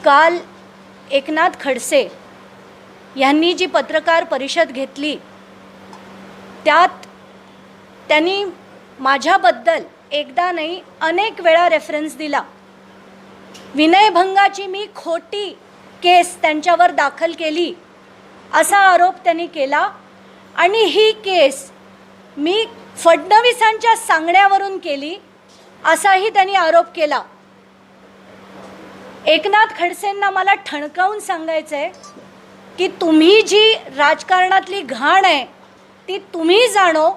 काल एकनाथ खडसे यांनी जी पत्रकार परिषद घेतली त्यात त्यांनी माझ्याबद्दल एकदा नाही अनेक वेळा रेफरन्स दिला. विनयभंगाची मी खोटी केस त्यांच्यावर दाखल केली असा आरोप त्यांनी केला आणि ही केस मी फडणवीसांच्या सांगण्यावरून केली असाही त्यांनी आरोप केला. एकनाथ खडसेंना मला ठणकावून सांगायचं आहे की तुम्ही जी राजकारणातली घाण आहे ती तुम्ही जाणो,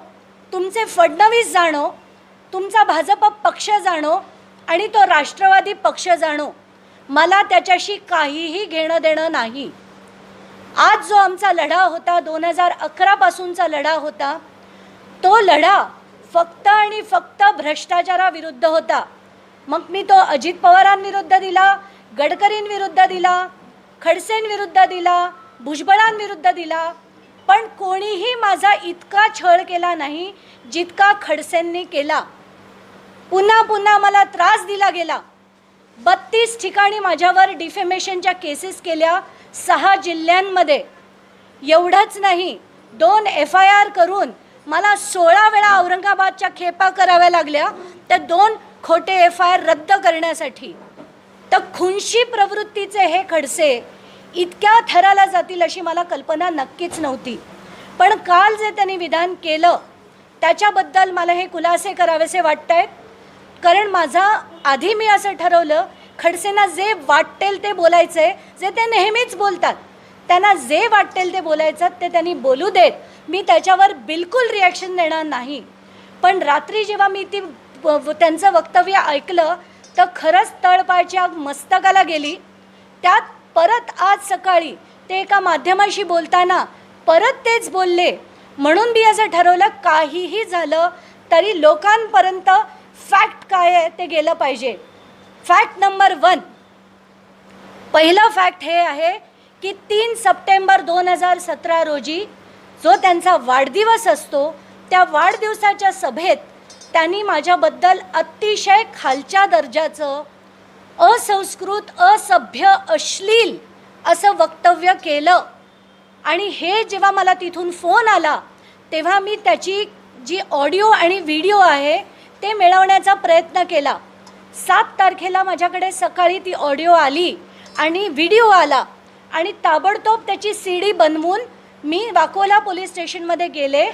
तुमचे फडणवीस जाणो, तुमचा भाजप पक्ष जाणो आणि तो राष्ट्रवादी पक्ष जाणो. मला त्याच्याशी काहीही घेणं देणं नाही. आज जो आमचा लढा होता 2011 पासूनचा लढा होता तो लढा फक्त आणि फक्त भ्रष्टाचाराविरुद्ध होता. मग मी तो अजित पवारांविरुद्ध दिला, गडकरींविरुद्ध दिला, खडसेंविरुद्ध दिला, भुजबळांविरुद्ध दिला, पण कोणीही माझा इतका छळ केला नाही जितका खडसेंनी केला. पुन्हा पुन्हा मला त्रास दिला गेला. 32 ठिकाणी माझ्यावर डिफेमेशनच्या केसेस केल्या 6 जिल्ह्यांमध्ये. एवढंच नाही, 2 FIR करून मला 16 वेळा औरंगाबादच्या खेपा कराव्या लागल्या त्या 2 खोटे FIR रद्द करण्यासाठी. तर खुनशी प्रवृत्तीचे हे खडसे इतक्या थराला जातील अशी मला कल्पना नक्कीच नव्हती. पण काल जे त्यांनी विधान केलं त्याच्याबद्दल मला हे खुलासे करावेसे वाटत आहेत. कारण आधी मी असं ठरवलं, खडसेंना जे वाटेल ते बोलायचं आहे, जे ते नेहमीच बोलतात, त्यांना जे वाटेल ते बोलायचं ते त्यांनी बोलू देत, मी त्याच्यावर बिलकुल रिॲक्शन देणार नाही. पण रात्री जेव्हा मी त्यांचं वक्तव्य ऐकलं तर खरंच तळपायची आग मस्तकाला गेली. त्यात परत आज सकाळी ते एका माध्यमाशी बोलताना परत तेच बोलले. म्हणून मी असं ठरवलं काहीही झालं तरी लोकांपर्यंत फॅक्ट काय आहे ते गेलं पाहिजे. फॅक्ट नंबर 1, पहिलं फॅक्ट हे आहे की 3 सप्टेंबर 2017 रोजी जो त्यांचा वाढदिवस असतो त्या वाढदिवसाच्या सभेत त्यांनी माझ्याबद्दल अतिशय खालच्या दर्जाचं, असंस्कृत, असभ्य, अश्लील असं वक्तव्य केलं. आणि हे जेव्हा मला तिथून फोन आला तेव्हा मी त्याची जी ऑडिओ आणि व्हिडिओ आहे ते मिळवण्याचा प्रयत्न केला. 7 तारखेला माझ्याकडे सकाळी ती ऑडिओ आली आणि व्हिडिओ आला आणि ताबडतोब त्याची CD बनवून मी वाकोला पोलीस स्टेशनमध्ये गेले.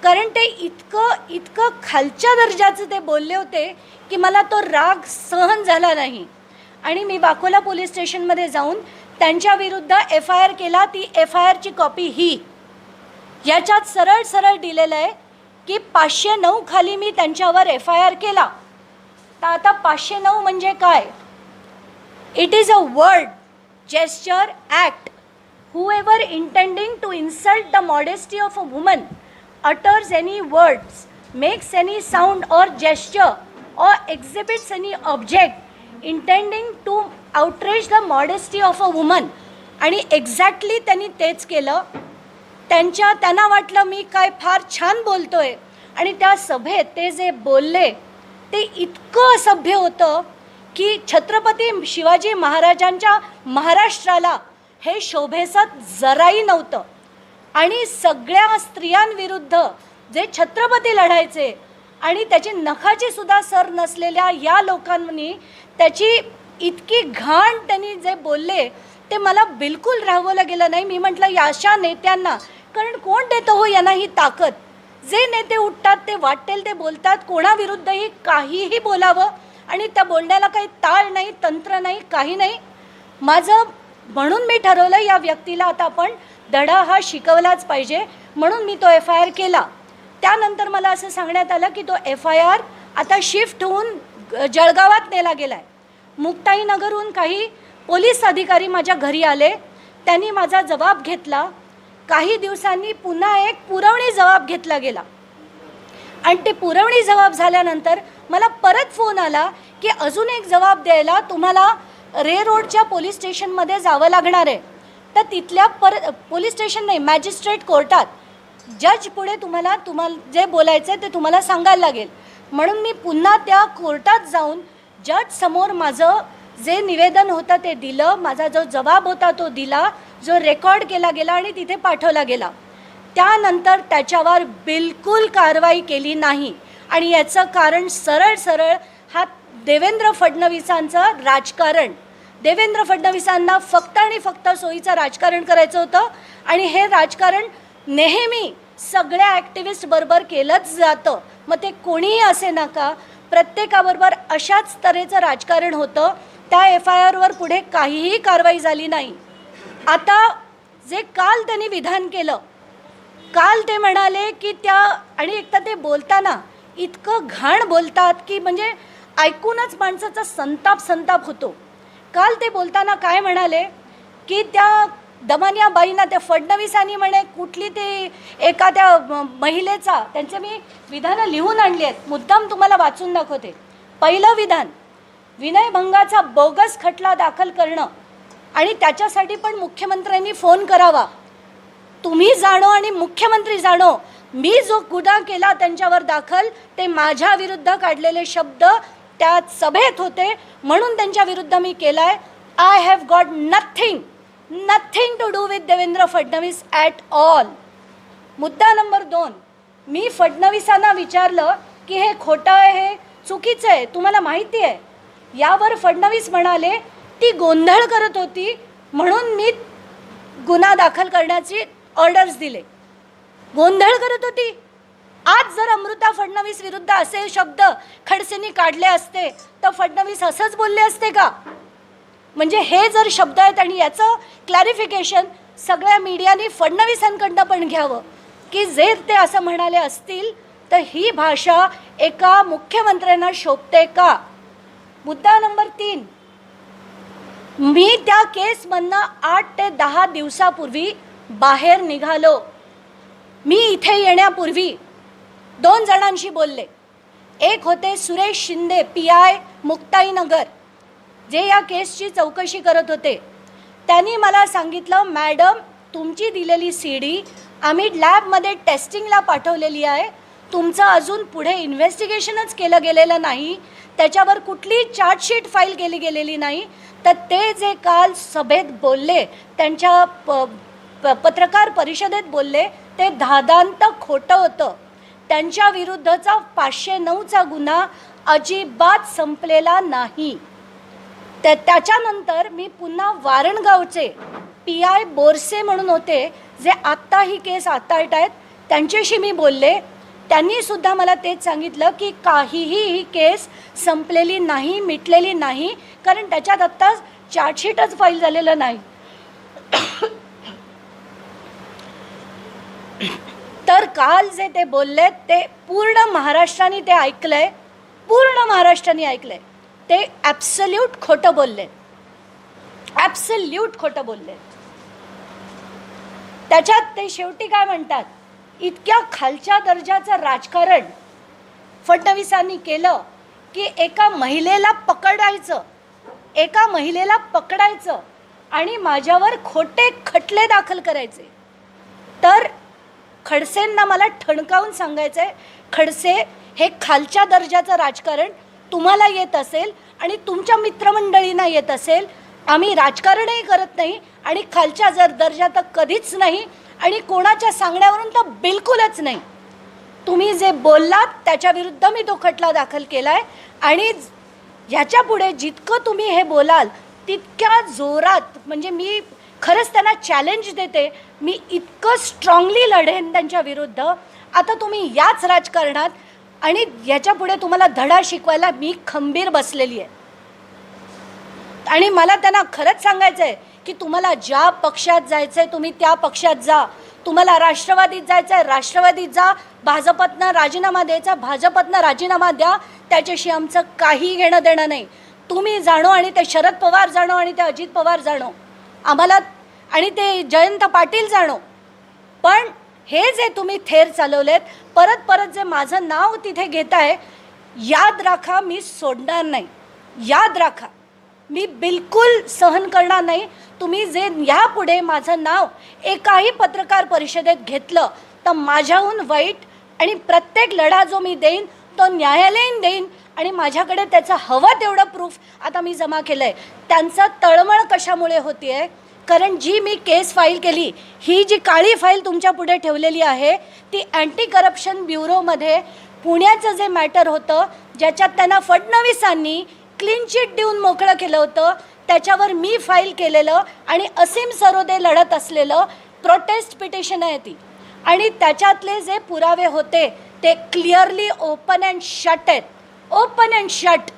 कारण ते इतकं खालच्या दर्जाचं ते बोलले होते की मला तो राग सहन झाला नाही. आणि मी वाकोला पोलीस स्टेशनमध्ये जाऊन त्यांच्याविरुद्ध FIR केला. ती FIRची कॉपी ही याच्यात सरळ सरळ दिलेलं आहे की 509 खाली मी त्यांच्यावर FIR केला. तर आता 509 म्हणजे काय? It is a word gesture act. whoever intending to insult the modesty of a woman utters any words, makes any sound or gesture or exhibits any object intending to outrage the modesty of a woman. आणि exactly त्यांनी तेच केलं. त्यांना वाटलं मी काय फार छान बोलतोय आणि त्या सभेत ते जे बोलले ते इतकं असभ्य होतं की छत्रपती शिवाजी महाराजांच्या महाराष्ट्राला हे शोभेसत जराही नव्हतं. आणि सगळ्या स्त्रियांविरुद्ध जे छत्रपती लढायचे आणि त्याची नखाची सुद्धा सर नसलेल्या या लोकांनी त्याची इतकी घाण त्यांनी जे बोलले ते मला बिलकुल राहवलं गेलं नाही. मी म्हटलं या अशा नेत्यांना, कारण कोण देतं हो यांना ही ताकद? जे नेते उठतात ते वाटेल ते बोलतात, कोणाविरुद्धही काहीही बोलावं आणि त्या बोलण्याला काही ताळ नाही, तंत्र नाही, काही नाही. म्हणून मी ठरवलं या व्यक्तीला आता आपण धडा हा शिकवलाच पाहिजे. म्हणून मी तो FIR केला. त्यानंतर मला असं सांगण्यात आलं की तो FIR आता शिफ्ट होऊन जळगावात नेला गेला आहे. मुक्ताईनगरहून काही पोलीस अधिकारी माझ्या घरी आले. त्यांनी माझा जबाब घेतला. काही दिवसांनी पुन्हा एक पुरवणी जबाब घेतला गेला आणि ते पुरवणी जबाब झाल्यानंतर मला परत फोन आला की अजून एक जबाब द्यायला तुम्हाला रोडच्या पोलीस स्टेशनमध्ये जावं लागणार आहे. तर तिथल्या पोलीस स्टेशन नाही, मॅजिस्ट्रेट कोर्टात जज पुढे तुम्हाला जे बोलायचं आहे ते तुम्हाला सांगायला लागेल. म्हणून मी पुन्हा त्या कोर्टात जाऊन जज समोर माझं जे निवेदन होतं ते दिलं, माझा जो जबाब होता तो दिला, जो रेकॉर्ड केला गेला आणि तिथे पाठवला गेला. त्यानंतर त्याच्यावर बिलकुल कारवाई केली नाही. आणि याचं कारण सरळ सरळ हा देवेंद्र फडणवीसांचं राजकारण. देवेंद्र फडणवीसांना फक्त आणि फक्त सोयीचं राजकारण करायचं होतं आणि हे राजकारण नेहमी सगळ्या ॲक्टिव्हिस्टबरोबर केलंच जातं. मग ते कोणीही असे नका, प्रत्येकाबरोबर अशाच तऱ्हेचं राजकारण होतं. त्या FIRवर पुढे काहीही कारवाई झाली नाही. आता जे काल त्यांनी विधान केलं, काल ते म्हणाले की त्या, आणि एक तर ते बोलताना इतकं घाण बोलतात की म्हणजे ऐकूनच माणसाचा संताप होतो. काल ते बोलताना काय म्हणाले की त्या दमनियाबाईंना, त्या फडणवीसांनी म्हणे कुठली ते एका त्या महिलेचा, त्यांचे मी विधानं लिहून आणली आहेत, मुद्दाम तुम्हाला वाचून दाखवते. पहिलं विधान, विनयभंगाचा बोगस खटला दाखल करणं आणि त्याच्यासाठी पण मुख्यमंत्र्यांनी फोन करावा. तुम्ही जाणो आणि मुख्यमंत्री जाणो, मी जो गुन्हा केला त्यांच्यावर दाखल ते माझ्या विरुद्ध काढलेले शब्द त्या सभेत होते म्हणून त्यांच्या विरुद्ध मी केला आहे. I have got nothing to do with Devendra Fadnavis at all. मुद्दा नंबर 2, मी फडणवीसांना विचारलं की हे खोटं आहे, हे चुकीचं आहे, तुम्हाला माहिती आहे. यावर फडणवीस म्हणाले ती गोंधळ करत होती म्हणून मी गुन्हा दाखल करण्याची ऑर्डर्स दिले. गोंधळ करत होती. आज जर अमृता फडणवीस विरुद्ध असे शब्द खडसेंनी काढले असते तर फडणवीस असंच बोलले असते का? म्हणजे हे जर शब्द आहेत आणि याचं क्लॅरिफिकेशन सगळ्या मीडियाने फडणवीसांकडनं पण घ्यावं की जे ते असं म्हणाले असतील तर ही भाषा एका मुख्यमंत्र्यांना शोभते का? मुद्दा नंबर 3, मी त्या केसमधनं 8 ते 10 दिवसापूर्वी बाहेर निघालो. मी इथे येण्यापूर्वी 2 जणांशी बोलले. एक होते सुरेश शिंदे, PI मुक्ताईनगर, जे या केसची चौकशी करत होते. त्यांनी मला सांगितलं, मॅडम तुमची दिलेली CD आम्ही लॅबमध्ये टेस्टिंगला पाठवलेली आहे, तुमचं अजून पुढे इन्व्हेस्टिगेशनच केलं गेलेलं नाही, त्याच्यावर कुठली चार्जशीट फाईल केली गेलेली नाही. तर ते जे काल सभेत बोलले, त्यांच्या पत्रकार परिषदेत बोलले, ते धादांत खोटं होतं. त्यांच्या विरुद्धचा 509चा गुन्हा अजिबात संपलेला नाही. त्याच्यानंतर मी पुन्हा वारणगावचे PI बोरसे म्हणून होते, जे आत्ता ही केस हाताळत आहेत, त्यांच्याशी मी बोलले. त्यांनी सुद्धा मला तेच सांगितलं की काहीही ही केस संपलेली नाही, मिटलेली नाही, कारण त्याच्यात आत्ता चार्जशीटच फाईल झालेलं नाही. तर काल जे ते बोलले ते पूर्ण महाराष्ट्राने ते ऐकलंय, पूर्ण महाराष्ट्राने ऐकलंय. ते ॲब्सल्यूट खोटं बोलले, ॲब्सल्यूट खोटं बोलले. त्याच्यात ते शेवटी काय म्हणतात, इतक्या खालच्या दर्जाचं राजकारण फडणवीसांनी केलं की एका महिलेला पकडायचं आणि माझ्यावर खोटे खटले दाखल करायचे. तर खडसेंना मला ठणकावून सांगायचं आहे, खडसे, हे खालच्या दर्जाचं राजकारण तुम्हाला येत असेल आणि तुमच्या मित्रमंडळींना येत असेल, आम्ही राजकारणही करत नाही आणि खालच्या दर्जात कधीच नाही आणि कोणाच्या सांगण्यावरून तर बिलकुलच नाही. तुम्ही जे बोललात त्याच्याविरुद्ध मी तो खटला दाखल केला आहे आणि ह्याच्या पुढे जितकं तुम्ही हे बोलाल तितक्या जोरात, म्हणजे मी खरंच त्यांना चॅलेंज देते, मी इतकं स्ट्रॉंगली लढेन त्यांच्या विरुद्ध. आता तुम्ही याच राजकारणात आणि याच्या पुढे तुम्हाला धडा शिकवायला मी खंबीर बसलेली आहे. आणि मला त्यांना खरंच सांगायचं आहे की तुम्हाला ज्या पक्षात जायचं आहे तुम्ही त्या पक्षात जा. तुम्हाला राष्ट्रवादीत जायचं आहे राष्ट्रवादीत जा, भाजपतनं राजीनामा द्यायचा भाजपतनं राजीनामा द्या, त्याच्याशी आमचं काही घेणं देणं नाही. तुम्ही जाणो आणि ते शरद पवार जाणो आणि ते अजित पवार जाणो आम्हाला, आणि ते जयंत पाटील जाणो. पण हे जे तुम्ही थेर चालवलेत, परत परत जे माझं नाव तिथे घेताय, याद राखा मी सोडणार नाही. याद राखा, मी बिलकुल सहन करणार नाही. तुम्ही जे यापुढे माझं नाव एकाही पत्रकार परिषदेत घेतलं तर माझ्याहून वाईट, आणि प्रत्येक लढा जो मी देईन तो न्यायालयीन देईन आणि माझ्याकडे त्याचं हवं तेवढं प्रूफ आता मी जमा केलं आहे. त्यांचं तळमळ कशामुळे होती आहे? कारण जी मी केस फाईल केली, ही जी काळी फाईल तुमच्या पुढे ठेवलेली आहे, ती अँटी करप्शन ब्युरोमध्ये पुण्याचं जे मॅटर होतं, ज्याच्यात त्यांना फडणवीसांनी क्लीन चिट देऊन मोकळं केलं होतं, त्याच्यावर मी फाईल केलेलं आणि असीम सरोदे लढत असलेलं प्रोटेस्ट पिटिशन आहे ती. आणि त्याच्यातले जे पुरावे होते ते क्लिअरली ओपन अँड शट आहेत, ओपन अँड शट,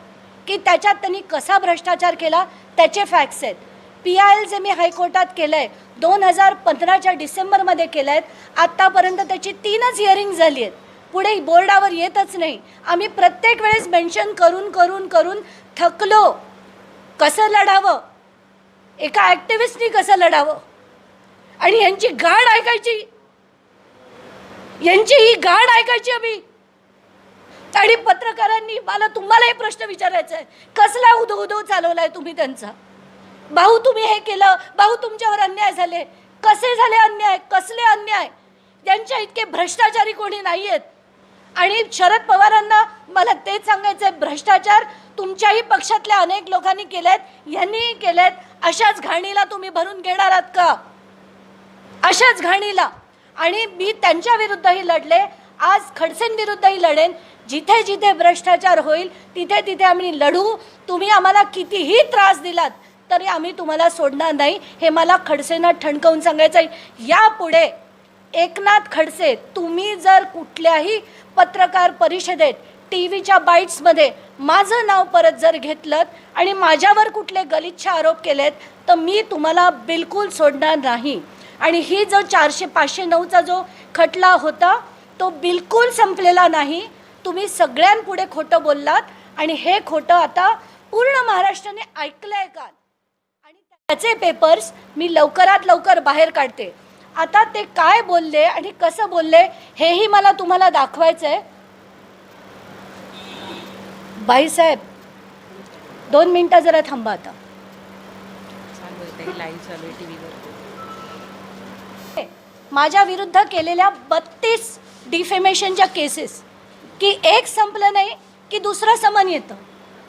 की त्याच्यात त्यांनी कसा भ्रष्टाचार केला त्याचे फॅक्ट्स आहेत. PIL जे मी हायकोर्टात केलं आहे 2015च्या डिसेंबरमध्ये केलं आहेत. आत्तापर्यंत त्याची 3च हिअरिंग झाली आहेत, पुढे बोर्डावर येतच नाही. आम्ही प्रत्येक वेळेस मेन्शन करून करून करून थकलो. कसं लढावं, एका ॲक्टिव्हिस्टनी कसं लढावं, आणि यांची गाड ऐकायची, यांची ही गाड ऐकायची आम्ही. आणि पत्रकारांनी मला तुम्हाला हे प्रश्न विचारायचा आहे, कसला उदो चालवलाय तुम्ही त्यांचा? भाऊ तुम्ही हे केलं, भाऊ तुमच्यावर अन्याय झाले. कसे झाले अन्याय, कसले अन्याय? त्यांच्या इतके भ्रष्टाचारी कोणी नाही आहेत. आणि शरद पवारांना मला तेच सांगायचं आहे, भ्रष्टाचार तुमच्याही पक्षातल्या अनेक लोकांनी केलेत, यांनीही केलेत. अशाच घाणीला तुम्ही भरून घेणार आहात का? अशाच घाणीला. आणि मी त्यांच्या विरुद्धही लढले, आज खडसेंविरुद्धही लढेन. जिथे जिथे भ्रष्टाचार होईल तिथे तिथे आम्ही लढू. तुम्ही आम्हाला कितीही त्रास दिलात तरी आम्ही तुम्हाला सोडणार नाही, हे मला खडसेंना ठणकावून सांगायचं आहे. यापुढे एकनाथ खडसे, तुम्ही जर कुठल्याही पत्रकार परिषदेत, TV च्या बाईट्समध्ये माझं नाव परत जर घेतलं आणि माझ्यावर कुठले गलिच्छ आरोप केलेत तर मी तुम्हाला बिलकुल सोडणार नाही. आणि ही जो 400-509चा जो खटला होता तो बिलकुल संपलेला नाही. तुम्ही सगळ्यांपुढे खोटं बोललात आणि हे खोटं आता पूर्ण महाराष्ट्राने ऐकलं आहे काल. आणि त्याचे पेपर्स मी लवकरात लवकर बाहेर काढते. आता ते काय बोलले आणि कसं बोलले हेही मला तुम्हाला दाखवायचं आहे. बाईसाहेब 2 मिनटं जरा थांबा. आता माझ्या विरुद्ध केलेल्या 32 डिफेमेशनच्या केसेस, की एक संपलं नाही की दुसरं समन येतं,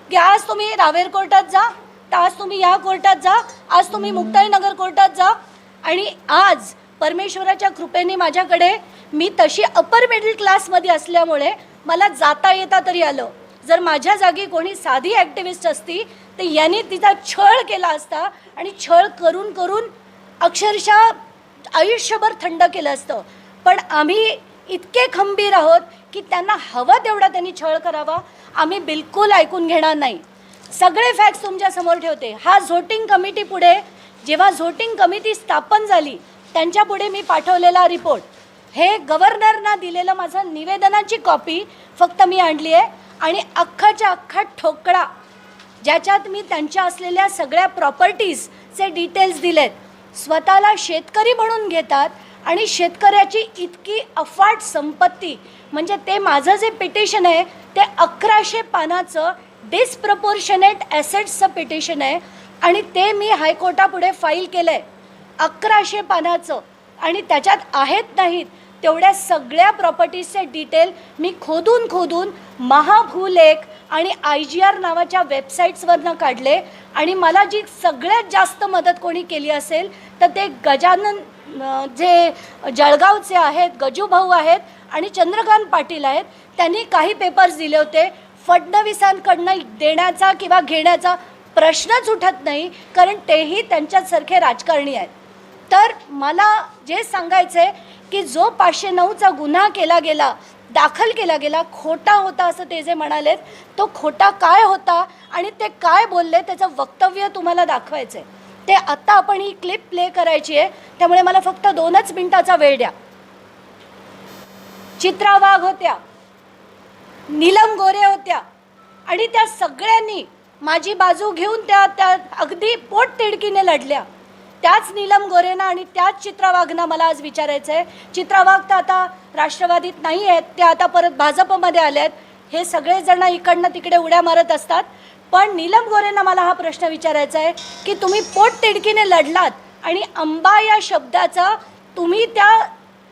की आज तुम्ही रावेर कोर्टात जा, तर आज तुम्ही या कोर्टात जा, आज तुम्ही मुक्ताईनगर कोर्टात जा. आणि आज परमेश्वराच्या कृपेने माझ्याकडे, मी तशी अपर मिडल क्लासमध्ये असल्यामुळे मला जाता येता तरी आलं. जर माझ्या जागी कोणी साधी ॲक्टिव्हिस्ट असती तर यांनी तिचा छळ केला असता आणि छळ करून करून अक्षरशः आयुष्यभर थंड केलं असतं. पण आम्ही इतके खंबीर आहोत की त्यांना हवं तेवढा त्यांनी छळ करावा, आम्ही बिलकुल ऐकून घेणार नाही. सगळे फॅक्ट्स तुमच्यासमोर ठेवते. हा झोटिंग कमिटी पुढे, जेव्हा झोटिंग कमिटी स्थापन झाली त्यांच्यापुढे मी पाठवलेला रिपोर्ट, हे गव्हर्नरना दिलेलं माझं निवेदनाची कॉपी फक्त मी आणली आहे. आणि अख्खाच्या अख्खा ठोकळा, ज्याच्यात मी त्यांच्या असलेल्या सगळ्या प्रॉपर्टीजचे डिटेल्स दिलेत. स्वतःला शेतकरी म्हणून घेतात आणि शेतकऱ्याची इतकी अफाट संपत्ती, म्हणजे ते माझं जे पिटिशन आहे ते 1100 पानाचं डिस्प्रपोर्शनेट ॲसेट्सचं पिटिशन आहे. आणि ते मी हायकोर्टापुढे फाईल केलं आहे 1100 पानाचं. आणि त्याच्यात आहेत नाहीत तेवढ्या सगळ्या प्रॉपर्टीजचे डिटेल मी खोदून खोदून महाभूलेख आणि IGR नावाच्या वेबसाईट्सवरनं काढले. आणि मला जी सगळ्यात जास्त मदत कोणी केली असेल तर ते गजानन जे जळगावचे आहेत, गजूभाऊ आहेत आणि चंद्रकांत पाटील आहेत. त्यांनी काही पेपर्स दिले होते. फडणवीसांकडनं देण्याचा किंवा घेण्याचा प्रश्नच उठत नाही, कारण तेही त्यांच्यासारखे राजकारणी आहेत. तर मला जे सांगायचं आहे की जो 509चा गुन्हा केला गेला, दाखल केला गेला, खोटा होता असं ते जे म्हणालेत, तो खोटा काय होता आणि ते काय बोलले त्याचं वक्तव्य तुम्हाला दाखवायचं आहे. ते आत्ता आपण ही क्लिप प्ले करायची आहे, त्यामुळे मला फक्त 2च मिनिटाचा वेळ द्या. चित्रा वाघ होत्या, नीलम गोरे होत्या आणि त्या सगळ्यांनी माझी बाजू घेऊन त्या अगदी पोटतिडकीने लढल्या. त्याच नीलम गोरेना आणि त्याच चित्रा वाघना मला आज विचारायचं आहे. चित्रा वाघ तर आता राष्ट्रवादीत नाही आहेत, त्या आता परत भाजपमध्ये आल्या आहेत. हे सगळेजण इकडनं तिकडे उड्या मारत असतात. पण नीलम गोरेंना मला हा प्रश्न विचारायचा आहे की तुम्ही पोटतिडकीने लढलात आणि अंबा या शब्दाचा तुम्ही त्या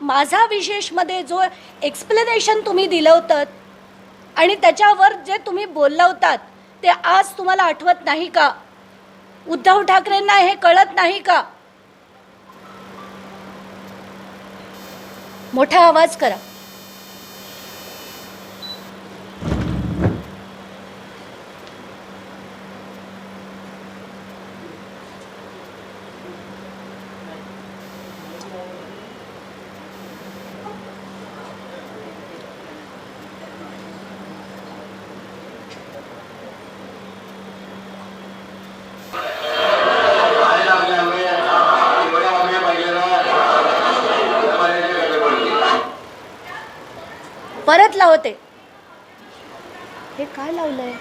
माझा विशेषमध्ये जो एक्सप्लेनेशन तुम्ही दिलं होतं आणि त्याच्यावर जे तुम्ही बोलला होतात ते आज तुम्हाला आठवत नाही का? उद्धव ठाकरेंना हे कळत नाही का? मोठा आवाज करा. परत लावते. हे काय लावलंय?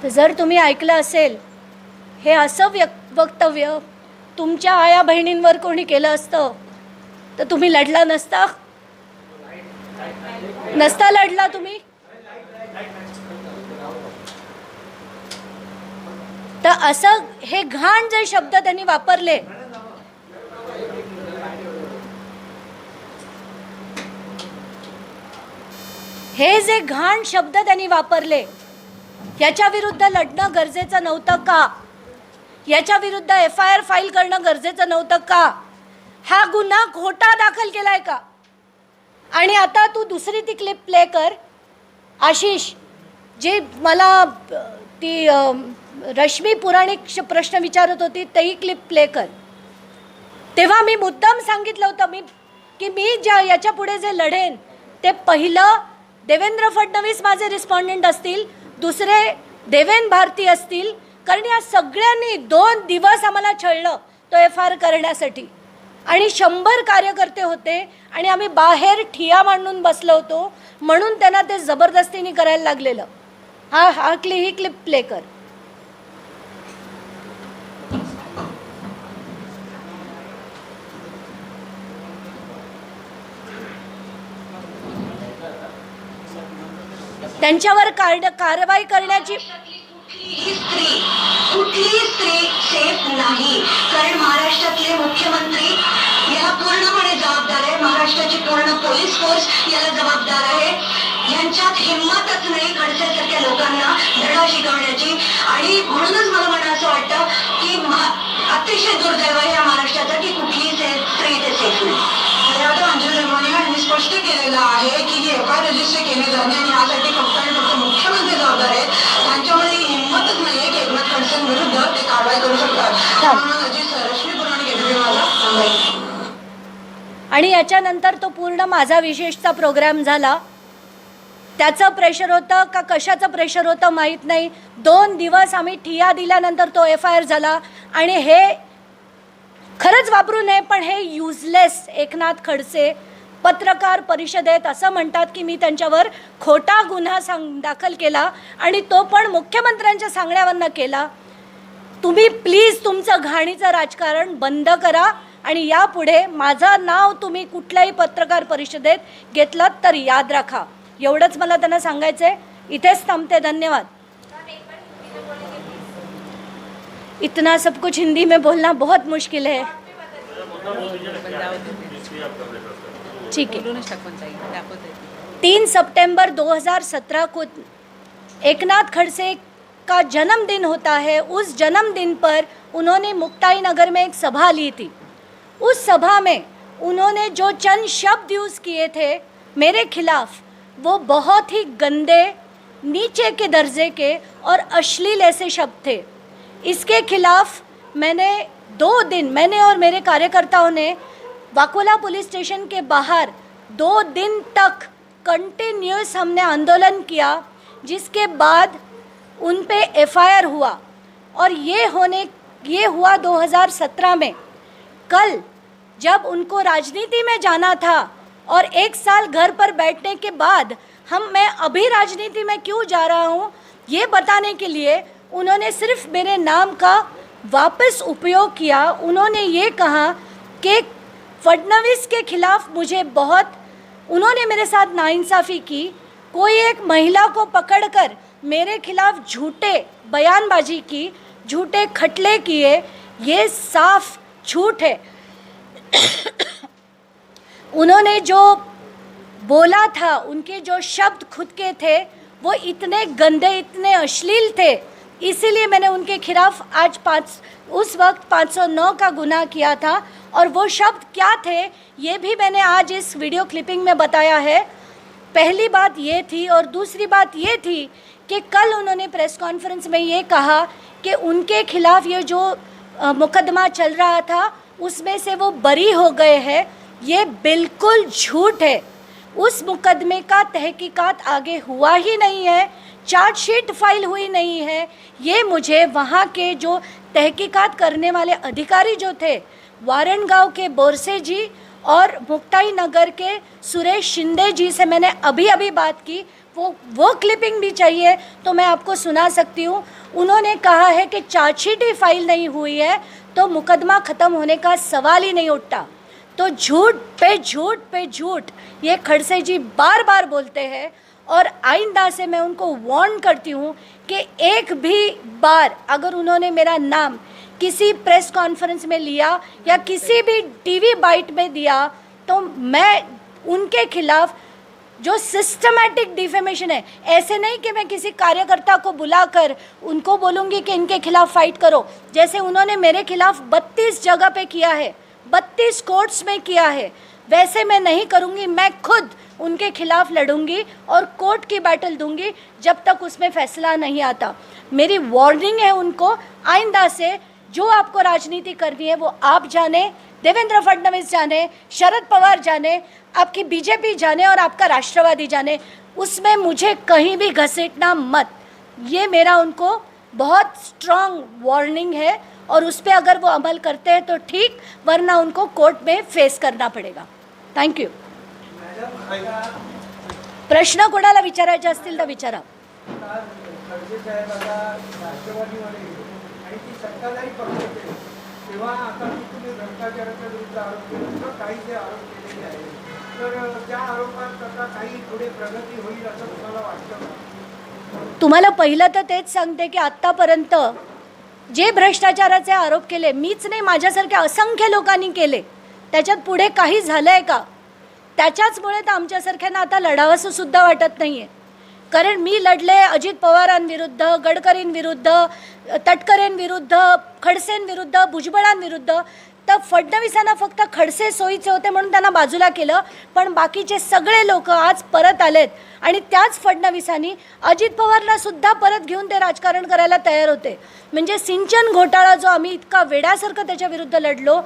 जर तुम्ही ऐकलं असेल हे असं वक्तव्य तुमच्या आया बहिणींवर कोणी केलं असतं तर तुम्ही लढला नसता लढला तुम्ही. तर असं हे घाण जे शब्द त्यांनी वापरले, हे जे घाण शब्द त्यांनी वापरले, याच्या विरुद्ध लढणं गरजेचं नव्हतं का? याच्या विरुद्ध FIR फाईल करणं गरजेचं नव्हतं का? हा गुन्हा खोटा दाखल केलाय का? आणि आता तू दुसरी ती क्लिप प्ले कर. आशिष, जी मला ती रश्मी पुराणिक प्रश्न विचारत होती तेही क्लिप प्ले कर. तेव्हा मी मुद्दाम सांगितलं होतं की मी याच्या पुढे जे लढेन ते पहिलं देवेंद्र फडणवीस माझे रिस्पॉन्डेंट असतील, दुसरे देवेन भारती असतील. कारण या सगळ्यांनी 2 दिवस आम्हाला छळलं तो FIR करण्यासाठी. आणि 100 कार्यकर्ते होते आणि आम्ही बाहेर ठिया मांडून बसलो होतो, म्हणून त्यांना ते जबरदस्तीने करायला लागलेलं. ही क्लिप प्ले कर. त्यांच्यावर कारवाई करण्याची कुठलीही स्त्री सेफ नाही. कारण महाराष्ट्रातले मुख्यमंत्री याला पूर्णपणे जबाबदार आहे. महाराष्ट्राची पूर्ण पोलीस फोर्स याला जबाबदार आहे. यांच्यात हिंमतच नाही खडसेसारख्या लोकांना धडा शिकवण्याची. आणि म्हणूनच मला म्हणायचं वाटतं की अतिशय दुर्दैव आहे या महाराष्ट्राचा की कुठलीही स्त्री इथे सेफ नाही. यांनी स्पष्ट केलेलं आहे की ही FIR रजिस्टर केली जाणे आणि यासाठी फक्त मुख्यमंत्री जबाबदार आहेत. त्यांच्यामध्ये हिंमतच नाहीये की एकनाथ खडसेंविरुद्ध ते कारवाई करू शकतात. रश्मी पुराणिक. आणि याच्यानंतर तो पूर्ण माझा विशेषचा प्रोग्राम झाला. त्याचं प्रेशर होतं का कशाचं प्रेशर होतं माहीत नाही. 2 दिवस आम्ही ठिया दिल्यानंतर तो FIR झाला. आणि हे खरंच वापरू नये, पण हे युजलेस एकनाथ खडसे पत्रकार परिषदेत असं म्हणतात की मी त्यांच्यावर खोटा गुन्हा दाखल केला आणि तो पण मुख्यमंत्र्यांच्या सांगण्यावरनं केला. तुम्ही प्लीज तुमचं घाणीचं राजकारण बंद करा आणि यापुढे माझं नाव तुम्ही कुठल्याही पत्रकार परिषदेत घेतलं तर याद रखा. एवढंच मला त्यांना सांगायचं आहे. इथेच थांबते. धन्यवाद. इतना सब कुछ हिंदी में बोलना बहुत मुश्किल है. ठीक है. 3 सितंबर 2017 को एकनाथ खड़से का जन्मदिन होता है. उस जन्मदिन पर उन्होंने मुक्ताई नगर में एक सभा ली थी. उस सभा में उन्होंने जो चंद शब्द यूज़ किए थे मेरे खिलाफ, वो बहुत ही गंदे, नीचे के दर्जे के और अश्लील ऐसे शब्द थे. इसके खिलाफ मैंने और मेरे कार्यकर्ताओं ने वाकोला पुलिस स्टेशन के बाहर 2 दिन तक कंटिन्यूस हमने आंदोलन किया, जिसके बाद उन पे FIR हुआ. और ये हुआ 2017 में. कल जब उनको राजनीति में जाना था और 1 साल घर पर बैठने के बाद मैं अभी राजनीति में क्यों जा रहा हूँ ये बताने के लिए उन्होंने सिर्फ मेरे नाम का वापस उपयोग किया। उन्होंने ये कहा कि फडणवीस के खिलाफ मुझे बहुत, उन्होंने मेरे साथ नाइंसाफ़ी की। कोई एक महिला को पकड़कर मेरे खिलाफ झूठे बयानबाजी की, झूठे खटले किए, ये साफ झूठ है। उन्होंने जो बोला था, उनके जो शब्द खुद के थे वो इतने गंदे, इतने अश्लील थे, इसीलिए मैंने उनके खिलाफ आज उस वक्त 509 का गुनाह किया था। और वो शब्द क्या थे ये भी मैंने आज इस वीडियो क्लिपिंग में बताया है। पहली बात ये थी, और दूसरी बात ये थी कि कल उन्होंने प्रेस कॉन्फ्रेंस में ये कहा कि उनके खिलाफ ये जो मुकदमा चल रहा था उसमें से वो बरी हो गए हैं। ये बिल्कुल झूठ है। उस मुकदमे का तहकीकात आगे हुआ ही नहीं है, चार्जशीट फाइल हुई नहीं है। ये मुझे वहाँ के जो तहकीकात करने वाले अधिकारी जो थे, वारंगांव के बोरसे जी और मुक्ताई नगर के सुरेश शिंदे जी से मैंने अभी बात की। वो क्लिपिंग भी चाहिए तो मैं आपको सुना सकती हूँ। उन्होंने कहा है कि चार्जशीट ही फाइल नहीं हुई है तो मुकदमा ख़त्म होने का सवाल ही नहीं उठता। तो झूठ पे झूठ ये खड़से जी बार बार बोलते हैं। और आइंदा से मैं उनको वार्न करती हूँ कि एक भी बार अगर उन्होंने मेरा नाम किसी प्रेस कॉन्फ्रेंस में लिया या किसी भी टीवी बाइट में दिया तो मैं उनके खिलाफ जो सिस्टमैटिक डिफेमेशन है, ऐसे नहीं कि मैं किसी कार्यकर्ता को बुलाकर उनको बोलूँगी कि इनके खिलाफ फाइट करो, जैसे उन्होंने मेरे खिलाफ 32 जगह पे किया है, 32 कोर्ट्स में किया है, वैसे मैं नहीं करूँगी। मैं खुद उनके खिलाफ लड़ूंगी और कोर्ट की बैटल दूंगी जब तक उसमें फैसला नहीं आता। मेरी वार्निंग है उनको, आइंदा से जो आपको राजनीति करनी है वो आप जाने, देवेंद्र फडणवीस जाने, शरद पवार जाने, आपकी बीजेपी जाने और आपका राष्ट्रवादी जाने, उसमें मुझे कहीं भी घसीटना मत। ये मेरा उनको बहुत स्ट्रांग वार्निंग है और उस पर अगर वो अमल करते हैं तो ठीक, वरना उनको कोर्ट में फेस करना पडेगा। Thank you. प्रश्न कोणाला विचारायचे असतील तर विचारा। तुम्हाला पहिलं तर तेच सांगते की आत्तापर्यंत जे भ्रष्टाचाराचे आरोप केले, मीच नाही माझ्यासारख्या असंख्य लोकांनी केले, त्याच्यात पुढे काही झालंय का? त्याच्याचमुळे तर आमच्यासारख्यांना आता लढावंसं सुद्धा वाटत नाही आहे। कारण मी लढले अजित पवारांविरुद्ध, गडकरींविरुद्ध, तटकरेंविरुद्ध, खडसेंविरुद्ध, भुजबळांविरुद्ध। तर फडणवीसांना फक्त खडसे सोयीचे होते म्हणून त्यांना बाजूला केलं, पण बाकीचे सगळे लोक आज परत आलेत आणि त्याच फडणवीसांनी अजित पवारला सुद्धा परत घेऊन ते राजकारण करायला तयार होते। म्हणजे सिंचन घोटाळा जो आम्ही इतका वेड्यासारखं त्याच्या विरुद्ध लढलो,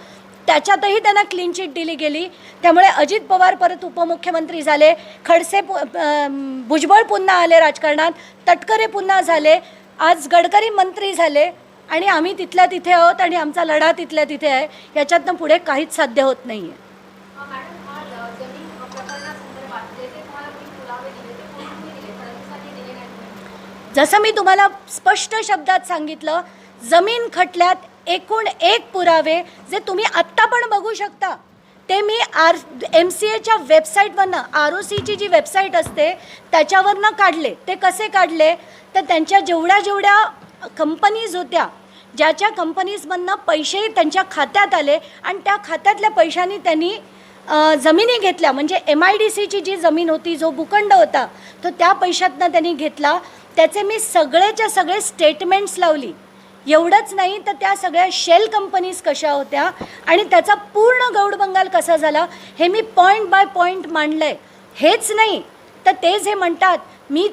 त्याच्यातही त्यांना क्लीन चिट दिली गेली। त्यामुळे अजित पवार परत उपमुख्यमंत्री झाले, खडसे भुजबळ पुन्हा आले राजकारणात, तटकरे पुन्हा झाले, आज गडकरी मंत्री झाले आणि आम्ही तिथल्या तिथे आहोत आणि आमचा लढा तिथल्या तिथे आहे। याच्यातनं पुढे काहीच साध्य होत नाही आहे। जसं मी तुम्हाला स्पष्ट शब्दात सांगितलं, जमीन खटल्यात एकूण एक पुरावे जे तुम्ही आत्ता पण बघू शकता ते मी MCAच्या वेबसाईटवरनं, ROCची जी वेबसाईट असते त्याच्यावरनं काढले। ते कसे काढले तर त्यांच्या जेवढ्या कंपनीज होत्या, ज्याच्या कंपनीजमधनं पैसे त्यांच्या खात्यात आले आणि त्या खात्यातल्या पैशांनी त्यांनी जमिनी घेतल्या। म्हणजे MIDCची जी जमीन होती, जो भूखंड होता, तो त्या पैशातनं त्यांनी घेतला। त्याचे मी सगळेच्या सगळे स्टेटमेंट्स लावली। एवढंच नाही तर त्या सगळ्या शेल कंपनीज कशा होत्या आणि त्याचा पूर्ण गौडबंगाल कसा झाला हे मी पॉईंट बाय पॉईंट मांडलंय। हेच नाही तर ते जे म्हणतात मी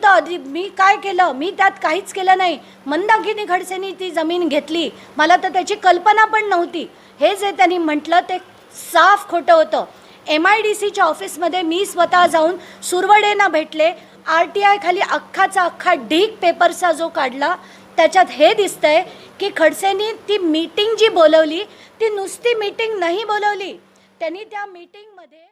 काय केलं, मी त्यात काहीच केलं नाही, मंदाकिनी खडसेंनी ती जमीन घेतली, मला तर त्याची कल्पना पण नव्हती, हे जे त्यांनी म्हटलं ते साफ खोटं होतं। MIDCच्या ऑफिसमध्ये मी स्वतः जाऊन सुरवडेंना भेटले, RTI खाली अख्खाचा अख्खा ढीक पेपरचा जो काढला त्याच्यात हे दिसतंय की खडसेंनी ती मीटिंग जी बोलवली ती नुसती मीटिंग नाही बोलवली, त्यांनी त्या मीटिंगमध्ये